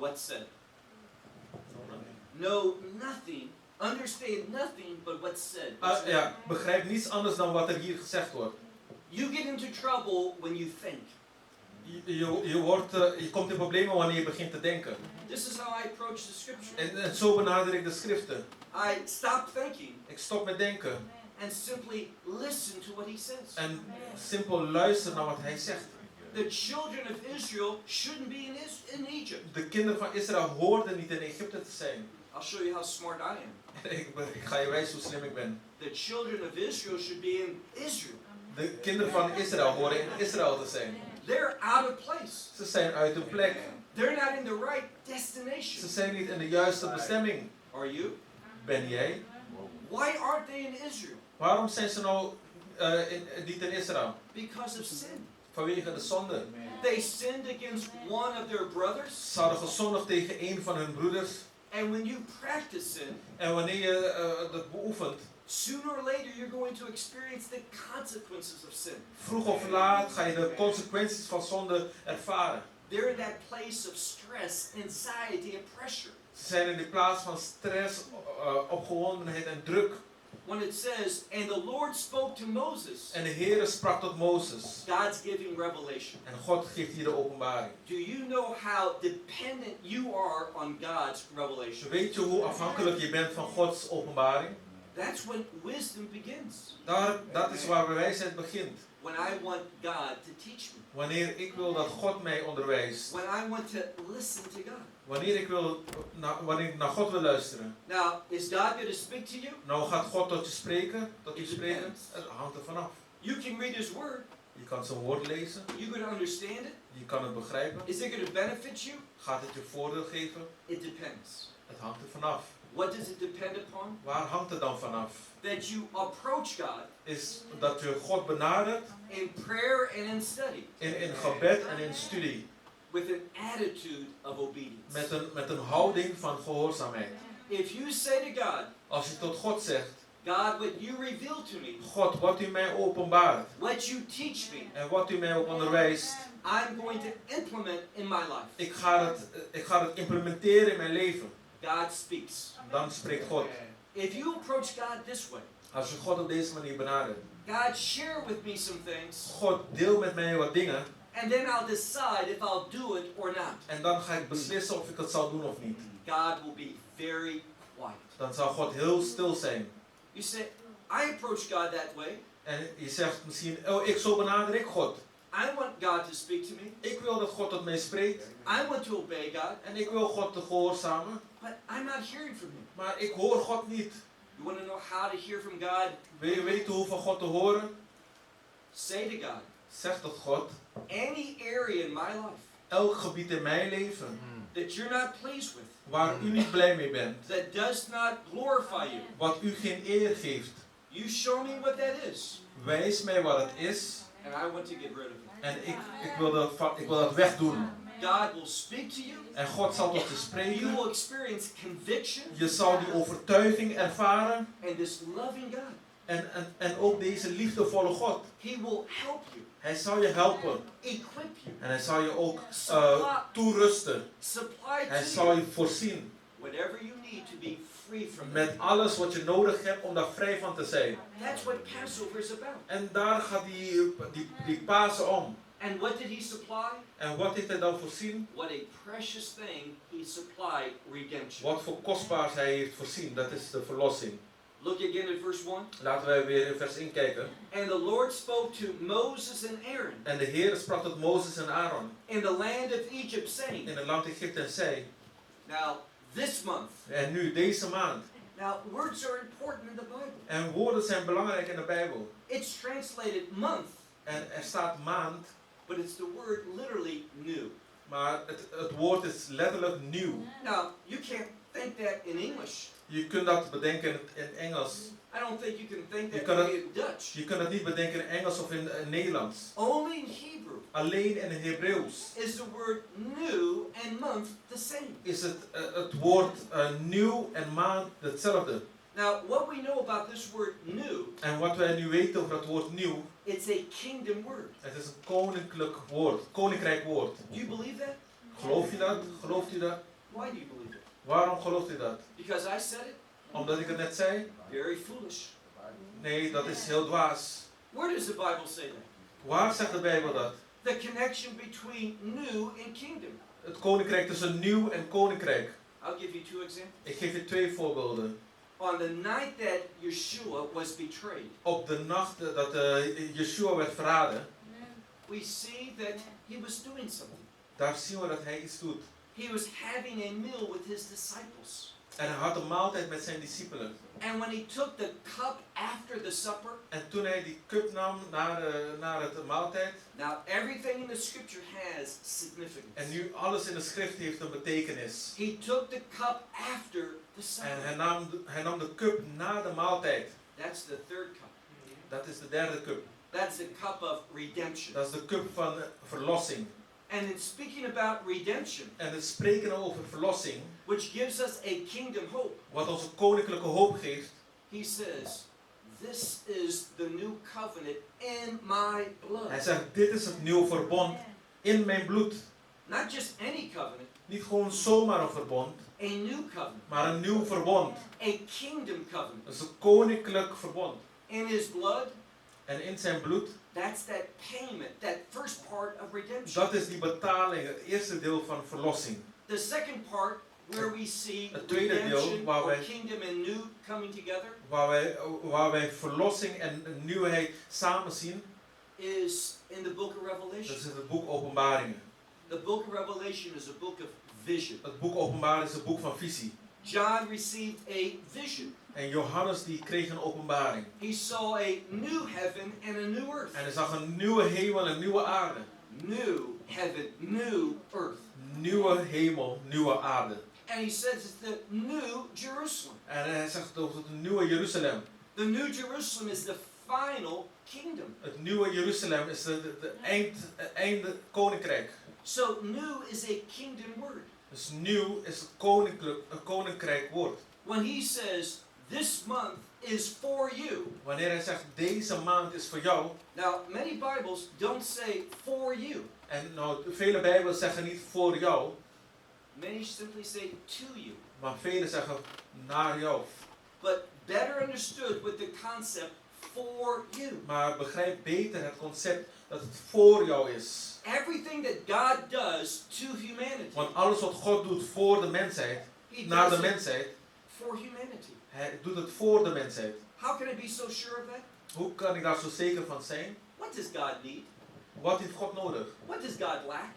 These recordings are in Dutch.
what's said. Know nothing, understand nothing but what's said. Ja, begrijp niets anders dan wat er hier gezegd wordt. You get into trouble when you think. Je komt in problemen wanneer je begint te denken. This is how I approach the scripture. En zo benader ik de schriften. I stop thinking Ik stop met denken. and simply listen to what he says. En simpel luisteren naar wat hij zegt. The children of Israel shouldn't be in Egypt. De kinderen van Israël hoorden niet in Egypte te zijn. I'll show you how smart I am. Ik ga je wijzen hoe slim ik ben. The children of Israel should be in Israel. De kinderen van Israël horen in Israël te zijn. They're out of place. Ze zijn uit hun plek. They're not in the right destination. Ze zijn niet in de juiste bestemming. Are you? Ben jij? Why aren't they in Israel? Waarom zijn ze nou niet in Israël? Because of sin. Vanwege de zonde. They sinned against one of their brothers. Ze hadden gezondigd tegen een van hun broeders. And when you practice sin, En wanneer je dat beoefent, sooner or later you're going to experience the consequences of sin. vroeg of laat ga je de consequenties van zonde ervaren. They're in that place of stress, anxiety and pressure. Ze zijn in die plaats van stress, opgewondenheid en druk. When it says, and the Lord spoke to Moses, En de Heere sprak tot Mozes. God's giving revelation. En God geeft hier de openbaring. Do you know how dependent you are on God's revelation? Weet je hoe afhankelijk je bent van Gods openbaring? That's when wisdom begins. Dat is waar wijsheid begint. When I want God to teach me. Wanneer ik wil dat God mij onderwijst. When I want to listen to God. Wanneer ik naar God wil luisteren. Now, is God going to speak to you? Nou gaat God tot je spreken, het hangt er vanaf. You can read His Word. Je kan zijn woord lezen. You going to understand it? Je kan het begrijpen. Is it going to benefit you? Gaat het je voordeel geven? It depends. Het hangt er vanaf. What does it depend upon? Waar hangt het dan vanaf? That you approach God. Is dat je God benadert. In prayer and in study. In gebed en in studie. With an attitude of obedience. Met een houding van gehoorzaamheid. If you say to God, als je tot God zegt, God, what you reveal to me, God, wat u mij openbaart, what you teach me, en wat u mij ook onderwijst, I'm going to implement in my life. Ik ga het implementeren in mijn leven. God speaks. Dan spreekt God. If you approach God this way, als je God op deze manier benadert, God, share with me some things. God, deel met mij wat dingen. And then I'll decide if I'll do it or not. En dan ga ik beslissen of ik het zal doen of niet. God will be very quiet. Dan zal God heel stil zijn. You say, I approach God that way. En je zegt misschien, zo benader ik God. I want God to speak to me. Ik wil dat God tot mij spreekt. I want to obey God. En ik wil God te gehoorzamen. But I'm not hearing from Him. Maar ik hoor God niet. You want to know how to hear from God? Wil je weten hoe van God te horen? Say to God. Zeg tot God. Any area in my life. Elk gebied in mijn leven. That you're not pleased with. Waar u niet blij mee bent. That does not glorify you. Wat u geen eer geeft. You show me what that is. Wijs mij wat het is. And I want to get rid of it. En ik wil dat wegdoen. God will speak to you. En God zal tot je spreken. You will experience conviction. Je zal die overtuiging ervaren. And this loving God. En ook deze liefdevolle God. He will help you. Hij zal je helpen. Equip you. En hij zal je ook toerusten. Hij zal je voorzien. Whatever you need to be free from. Met alles wat je nodig hebt om daar vrij van te zijn. That's what Passover is about. En daar gaat die Pasen om. And what did He supply? En wat heeft hij dan voorzien? What a precious thing He supplied, redemption. Wat voor kostbaars hij heeft voorzien, dat is de verlossing. Look again at verse 1. Laten wij weer in vers 1 kijken. And the Lord spoke to Moses and Aaron. En de Heer sprak tot Mozes en Aaron. In the land of Egypt, saying. In het land Egypte en zei. Now, this month. En nu, deze maand. Now, words are important in the Bible. En woorden zijn belangrijk in de Bijbel. It's translated month. En er staat maand. But it's the word literally new. Maar het woord is letterlijk nieuw. Now, you can't think that in English. Je kunt dat bedenken in Engels. I don't think you can think that in Dutch. Je kunt het niet bedenken in Engels of in Nederlands. Only in Hebrew. Alleen in het Hebreeuws. Is the word new and month the same? Is het woord nieuw en maand hetzelfde? Now, what we know about this word new. En wat wij nu weten over het woord nieuw. It's a kingdom word. Het is een koninklijk woord, koninkrijk woord. Do you believe that? Geloof je dat? Gelooft u dat? Why do you believe it? Waarom gelooft u dat? Because I said it? Omdat ik het net zei? Very foolish. Nee, dat is heel dwaas. Where does the Bible say that? Waar zegt de Bijbel dat? The connection between new and kingdom. Het koninkrijk tussen nieuw en koninkrijk. I'll give you 2 examples. Ik geef je 2 voorbeelden. On the night that Yeshua was betrayed, Op de nacht dat Yeshua werd verraden, we see that he was doing something. daar zien we dat hij iets doet. He was having a meal with his disciples. En hij had een maaltijd met zijn discipelen. And when he took the cup after the supper, En toen hij die cup nam naar het maaltijd. now everything in the scripture has significance. En nu alles in de schrift heeft een betekenis. He took the cup after the supper. En hij nam de cup na de maaltijd. That's the third cup. Dat is de derde cup. That's the cup of redemption. Dat is de cup van verlossing. And in speaking about redemption, En het spreken over verlossing, which gives us a kingdom hope, wat ons een koninklijke hoop geeft. he says, this is the new covenant in my blood. Hij zegt, dit is het nieuwe verbond in mijn bloed. Not just any covenant, Niet gewoon zomaar een verbond, a new covenant, maar een nieuw verbond. a kingdom covenant. Dat is een koninklijk verbond. In his blood, En in zijn bloed, that's that payment, that first part of redemption. dat is die betaling, het eerste deel van verlossing. The second part, where we see Het tweede deel, redemption waar or wij- kingdom and new coming together, Waar wij verlossing en nieuwheid samen zien, is in the book of dat Revelation. is het boek Openbaringen. The book of Revelation is a book of vision. Het boek Openbaringen is het boek van visie. John received a vision. En Johannes die kreeg een openbaring. He saw a new heaven and a new earth. En hij zag een nieuwe hemel en een nieuwe aarde. New heaven, new earth. Nieuwe hemel, nieuwe aarde. And he says it's the new Jerusalem. En hij zegt over het nieuwe Jeruzalem. The new Jerusalem is the final kingdom. Het nieuwe Jeruzalem is de einde koninkrijk. So new is a kingdom word. Dus nieuw is een koninkrijk woord. When he says this month is for you. Wanneer hij zegt deze maand is voor jou. Now many Bibles don't say for you. En nou, vele Bijbels zeggen niet voor jou. Many simply say to you. Maar velen zeggen naar jou. But better understood with the concept for you. Maar begrijp beter het concept dat het voor jou is. Everything that God does to humanity, Want alles wat God doet voor de mensheid, he naar de does it mensheid, for humanity. hij doet het voor de mensheid. How can I be so sure of that? Hoe kan ik daar zo zeker van zijn? What does God need? Wat heeft God nodig? What does God lack?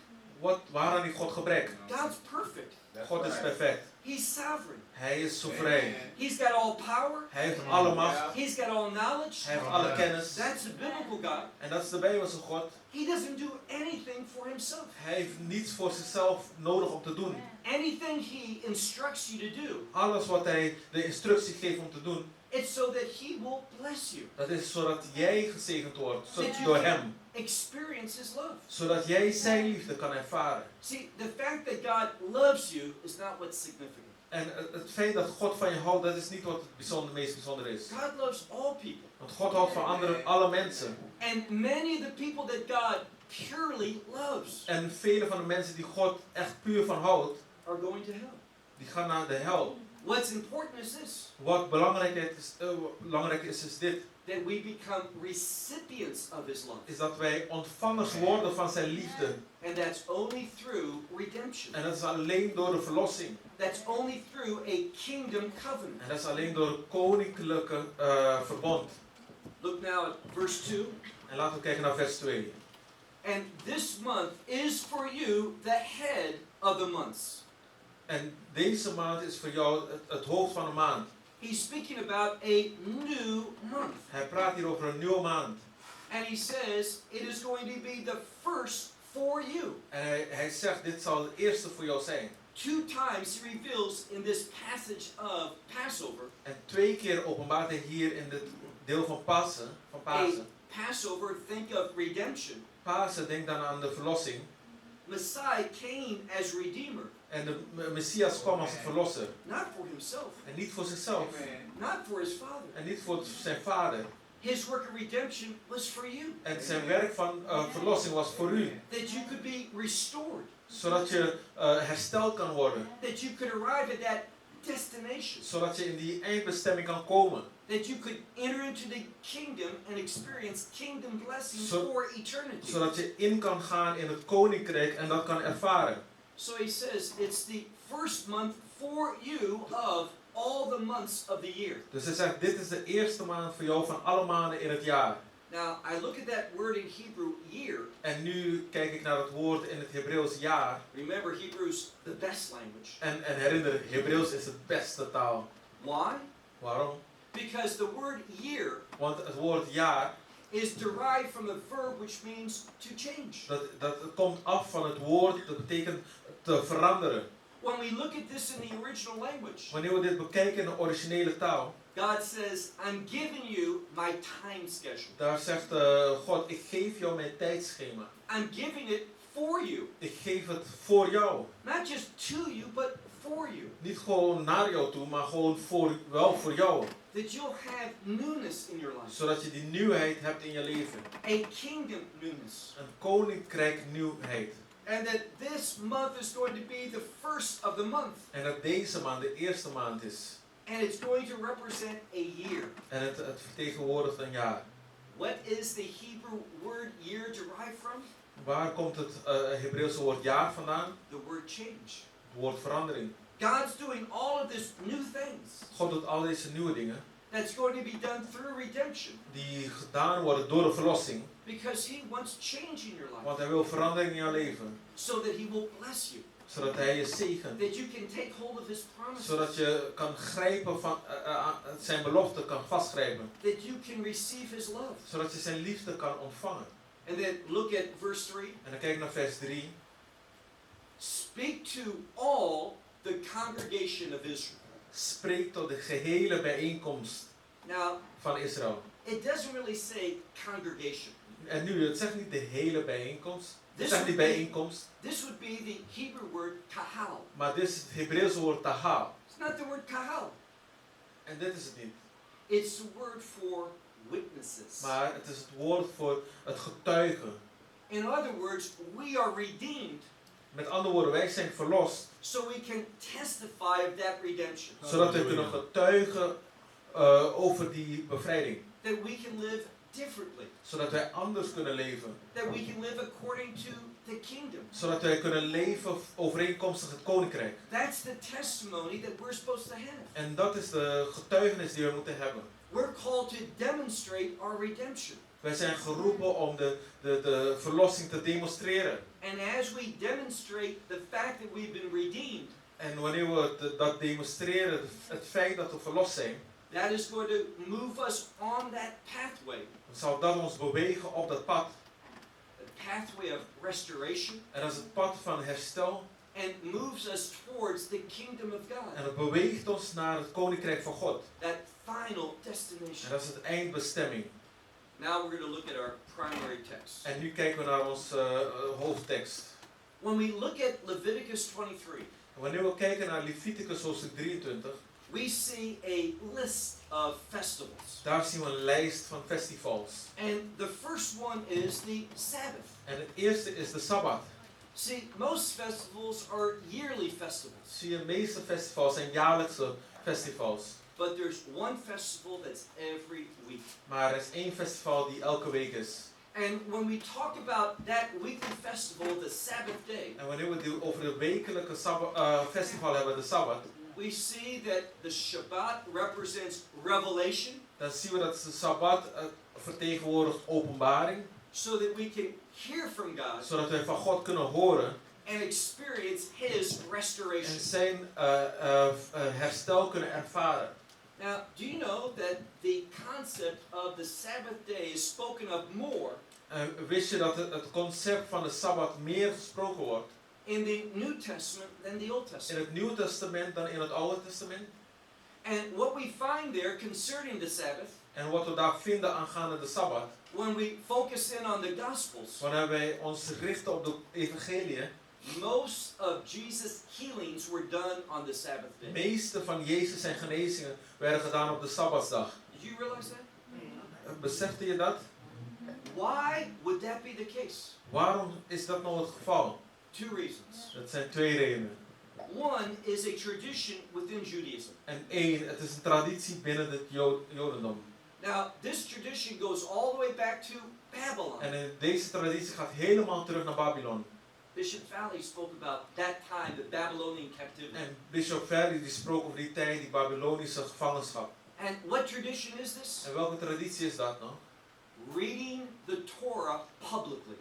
Waaraan heeft God gebrek? God's perfect. God is perfect. He's sovereign. Hij is soeverein. He's got all power. Hij heeft alle macht. He's got all knowledge. Hij heeft alle kennis. That's the biblical God. En dat is de Bijbelse God. He doesn't do anything for himself. Hij heeft niets voor zichzelf nodig om te doen. Anything he instructs you to do, Alles wat hij de instructie geeft om te doen, it's so that he will bless you. dat is zodat jij gezegend wordt That you door can hem. experience his love. Zodat jij zijn liefde kan ervaren. See, the fact that God loves you is not what's significant. En het feit dat God van je houdt, dat is niet wat het meest bijzonder is. God loves all people. Want God houdt van alle mensen. And many of the people that God purely loves En vele van de mensen die God echt puur van houdt, are going to hell. die gaan naar de hel. What's important is this, Wat belangrijk is dit. that we become recipients of his love. Is dat wij ontvangers worden van zijn liefde. And that's only through redemption. En dat is alleen door de verlossing. That's only through a kingdom covenant. En dat is alleen door het koninklijke verbond. Look now at verse 2. En laten we kijken naar vers 2. And this month is for you the head of the months. En deze maand is voor jou het hoofd van de maand. He's speaking about a new month. Hij praat hier over een nieuwe maand. And he says it is going to be the first for you. En hij zegt dit zal het eerste voor jou zijn. 2 times he reveals in this passage of Passover. En 2 keer openbaart hij hier in dit deel van Pasen. Passover, think of redemption. Pasen, denk dan aan de verlossing. Messiah came as redeemer. En de Messias kwam als een verlosser. Not for himself. En niet voor zichzelf. Not for his father. En niet voor zijn vader. His work of redemption was for you. En zijn werk van verlossing was voor u. That you could be restored. Zodat je hersteld kan worden. That you could arrive at that destination. Zodat je in die eindbestemming kan komen. That you could enter into the kingdom and experience kingdom blessings for eternity. Zodat je in kan gaan in het koninkrijk en dat kan ervaren. So he says it's the first month for you of all the months of the year. Dus hij zegt, dit is de eerste maand voor jou van alle maanden in het jaar. Now, I look at that word in Hebrew, year. En nu kijk ik naar het woord in het Hebreeuws jaar. Remember, Hebrew's the best language. En herinner, Hebreeuws is het beste taal. Why? Waarom? Because the word year Want het woord jaar, is derived from a verb which means to change. dat komt af van het woord, dat betekent te veranderen. When we look at this in the original language, Wanneer we dit bekijken in de originele taal, God says, I'm giving you my time schedule. daar zegt God, ik geef jou mijn tijdschema. I'm giving it for you. Ik geef het voor jou. Not just to you, but for you. Niet gewoon naar jou toe, maar gewoon wel voor jou. That you'll have newness in your life. Zodat je die nieuwheid hebt in je leven. A kingdom newness. Een koninkrijk nieuwheid. And that this month is going to be the first of the month. En dat deze maand de eerste maand is. And it's going to represent a year. En het vertegenwoordigt een jaar. What is the Hebrew word year derived from? Waar komt het Hebreeuwse woord jaar vandaan? The word change. Het woord verandering. God's doing all of this new things. God doet al deze nieuwe dingen. That's going to be done through redemption. Die gedaan worden door de verlossing. Because he wants change in your life. Want hij wil verandering in jouw leven. So that he will bless you. Zodat hij je zegent. That you can take hold of his promises. Zodat je kan grijpen van zijn belofte kan vastgrijpen. That you can receive his love. Zodat je zijn liefde kan ontvangen. And then look at verse 3. En dan kijk ik naar vers 3. Speak to all the congregation of Israel. Spreek tot de gehele bijeenkomst Now, van Israël. it doesn't really say congregation. En nu, het zegt niet de hele bijeenkomst. Het This zegt niet bijeenkomst. would be the Hebrew word kahal. Maar dit is het Hebreeuwse woord tahal. It's not the word kahal. En dit is het niet. It's the word for witnesses. Maar het is het woord voor het getuigen. In other words, we are redeemed. Met andere woorden, wij zijn verlost. So we can testify of that redemption. Zodat we kunnen getuigen over die bevrijding. That we can live differently. Zodat wij anders kunnen leven. That we can live according to the kingdom. Zodat wij kunnen leven overeenkomstig het koninkrijk. That's the testimony that we're supposed to have. En dat is de getuigenis die we moeten hebben. We're called to demonstrate our redemption. Wij zijn geroepen om de verlossing te demonstreren. And as we demonstrate the fact that we've been redeemed, En wanneer we dat demonstreren, het feit dat we verlost zijn, that is going to move us on that pathway. dan zal dat ons bewegen op dat pad. The pathway of restoration. En dat is het pad van herstel. And moves us towards the kingdom of God. En het beweegt ons naar het koninkrijk van God. That final En destination. dat is het eindbestemming. Now we're going to look at our primary text. En nu kijken we naar onze hoofdtekst. When we look at Leviticus 23, En wanneer we kijken naar Leviticus hoofdstuk 23, we see a list of festivals. daar zien we een lijst van festivals. And the first one is the Sabbath. En het eerste is de Sabbat. See, most festivals are yearly festivals. Zie je, de meeste festivals zijn jaarlijkse festivals. But there's one festival that's every week. Maar er is één festival die elke week is. And when we talk about that weekly festival, the Sabbath day, En wanneer we het over de wekelijke festival hebben, de Sabbat, we see that the Shabbat represents revelation, dan zien we dat de Sabbat vertegenwoordigt openbaring. so that we can hear from God Zodat wij van God kunnen horen and experience His en restoration. zijn herstel kunnen ervaren. Now, do you know that the concept of the Sabbath day is spoken of more Wist je dat het concept van de Sabbat meer gesproken wordt in the New Testament than the Old in Testament? het Nieuwe Testament dan in het Oude Testament? And what we find there concerning the Sabbath, En wat we daar vinden aangaande de Sabbat, when we focus in on the Gospels, wanneer wij ons richten op de evangelie, most of Jesus' healings were done on the Sabbath de day. meeste van Jezus zijn genezingen werden gedaan op de Sabbatsdag. Did you realize that? Besefte je dat? Why would that be the case? Waarom is dat nou het geval? Two reasons. Dat zijn twee redenen. One is a tradition within Judaism. En één, het is een traditie binnen het Jodendom. Now, this tradition goes all the way back to Babylon. En deze traditie gaat helemaal terug naar Babylon. Bishop Valley spoke about that time, the Babylonian captivity. En Bishop Valley die sprak over die tijd, die Babylonische gevangenschap. And what tradition is this? En welke traditie is dat nou? Reading the Torah publicly.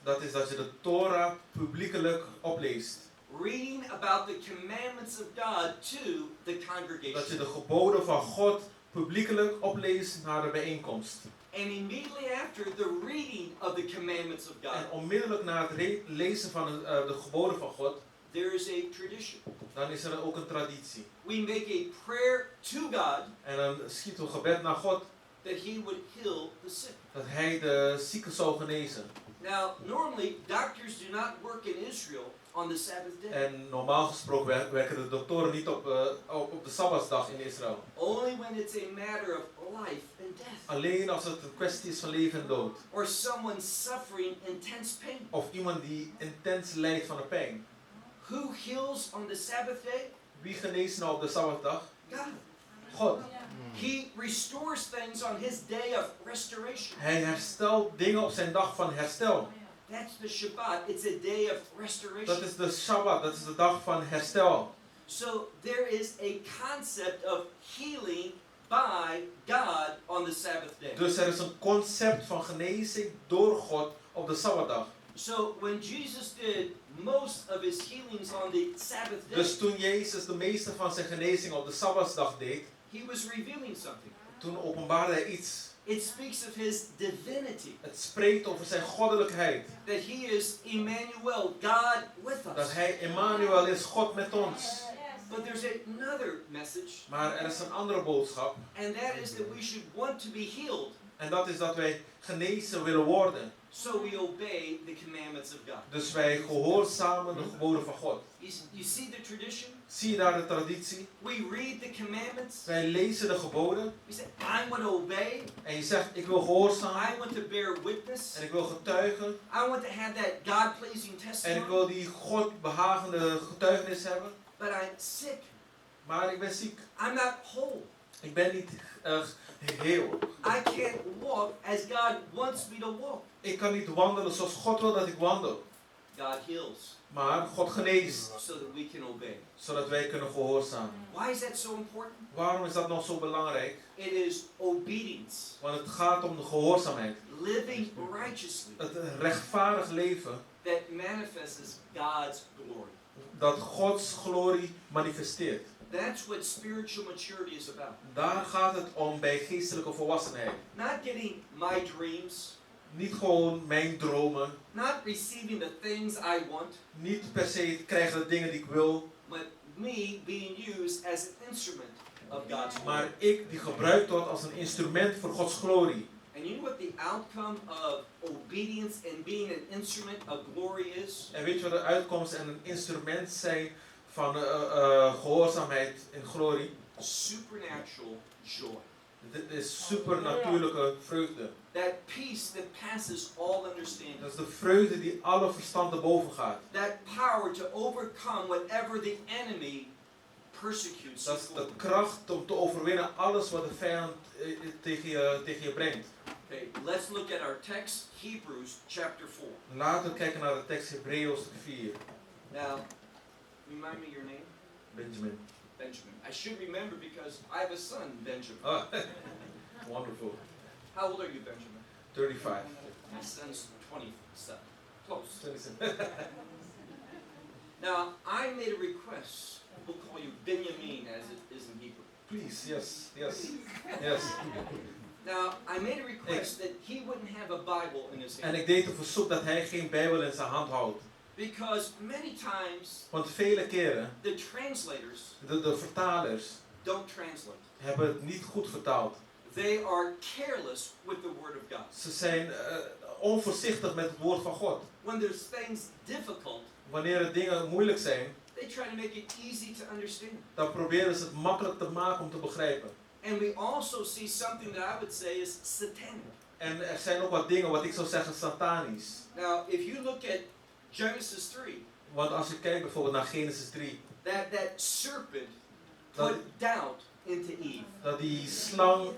Dat is dat je de Torah publiekelijk opleest. Reading about the commandments of God to the congregation. Dat je de geboden van God publiekelijk opleest naar de bijeenkomst. And immediately after the reading of the commandments of God, En onmiddellijk na het lezen van de geboden van God, there is a tradition. dan is er ook een traditie. We make a prayer to God En dan schieten we gebed naar God that He would heal the sick. dat Hij de zieken zou genezen. Now, normally doctors do not work in Israel on the Sabbath day. En normaal gesproken werken de doktoren niet op de Sabbatsdag in Israël. Only when it's a matter of life and death. Alleen als het een kwestie is van leven en dood. Or someone suffering intense pain. Of iemand die intens lijdt van een pijn. Who heals on the Sabbath day? Wie geneest nou op de Sabbatdag? God. God. He restores things on His day of restoration. Hij herstelt dingen op zijn dag van herstel. That's the Shabbat. It's a day of restoration. Dat is de Shabbat, dat is de dag van herstel. So there is a concept of healing by God on the Sabbath day. Dus er is een concept van genezing door God op de Sabbatdag. So when Jesus did most of His healings on the Sabbath day, Dus toen Jezus de meeste van zijn genezing op de Sabbatsdag deed, He was revealing something. toen openbaarde hij iets. It speaks of His divinity. Het spreekt over zijn goddelijkheid. That He is Emmanuel, God with us. Dat hij Emmanuel is, God met ons. But there's another message, Maar er is een andere boodschap. and that is that we should want to be healed, En dat is dat wij genezen willen worden. so we obey the commandments of God. Dus wij gehoorzamen de geboden van God. You see the tradition? Zie je daar de traditie? We read the commandments. Wij lezen de geboden. We say, I want to obey. En je zegt, ik wil gehoorzamen. I want to bear witness. En ik wil getuigen. I want to have that God-pleasing En ik testimony. wil die God behagende getuigenis hebben. But I'm sick. Maar ik ben ziek. I'm not whole. Ik ben niet heel. I can't walk as God wants me to walk. Ik kan niet wandelen zoals God wil dat ik wandel. God heals Maar God geneest. so that we can obey. Zodat wij kunnen gehoorzamen. Why is that so important? Waarom is dat nog zo belangrijk? It is obedience. Want het gaat om de gehoorzaamheid. Living righteously. Het rechtvaardig leven. That manifests God's glory. Dat Gods glorie manifesteert. That's what spiritual maturity is about. Daar gaat het om bij geestelijke volwassenheid. Not getting my dreams. Niet gewoon mijn dromen. Not receiving the things I want. Niet per se krijgen de dingen die ik wil. But me being used as an instrument of God's glory. Maar ik die gebruikt word als een instrument voor Gods glorie. And you know what the outcome of obedience and being an instrument of glory is? En weet je wat de uitkomst en een instrument zijn van gehoorzaamheid en glorie? Supernatural joy. Dit is supernatuurlijke vreugde. That peace that passes all understanding. Dat is de vreugde die alle verstand te boven gaat. That power to overcome whatever the enemy persecutes. Dat is de kracht om te overwinnen alles wat de vijand tegen je brengt. Okay, let's look at our text, Hebrews chapter 4. Laten we kijken naar de tekst Hebreeën 4. Now, remind me your name? Benjamin. Benjamin. I should remember because I have a son, Benjamin. Oh, wonderful. How old are you, Benjamin? 35. My son's 27. Close. 27. Now, I made a request. We'll call you Benjamin as it is in Hebrew. Please, yes, yes, yes. Now, I made a request that he wouldn't have a Bible in his En hand. ik deed een verzoek dat hij geen Bijbel in zijn hand houdt. Because many times, Want vele keren, the translators de vertalers, don't translate. hebben het niet goed vertaald. They are careless with the Word of God. Ze zijn onvoorzichtig met het woord van God. When there's things difficult, Wanneer er dingen moeilijk zijn, they try to make it easy to understand. dan proberen ze het makkelijk te maken om te begrijpen. And we also see something that I would say is satanic. En er zijn ook wat dingen wat ik zou zeggen satanisch. Now, if you look at Genesis 3, Want als je kijkt bijvoorbeeld naar Genesis 3, that serpent put doubt into Eve. dat die slang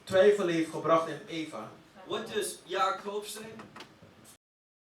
twijfel heeft gebracht in Eva. What does Yaakov say?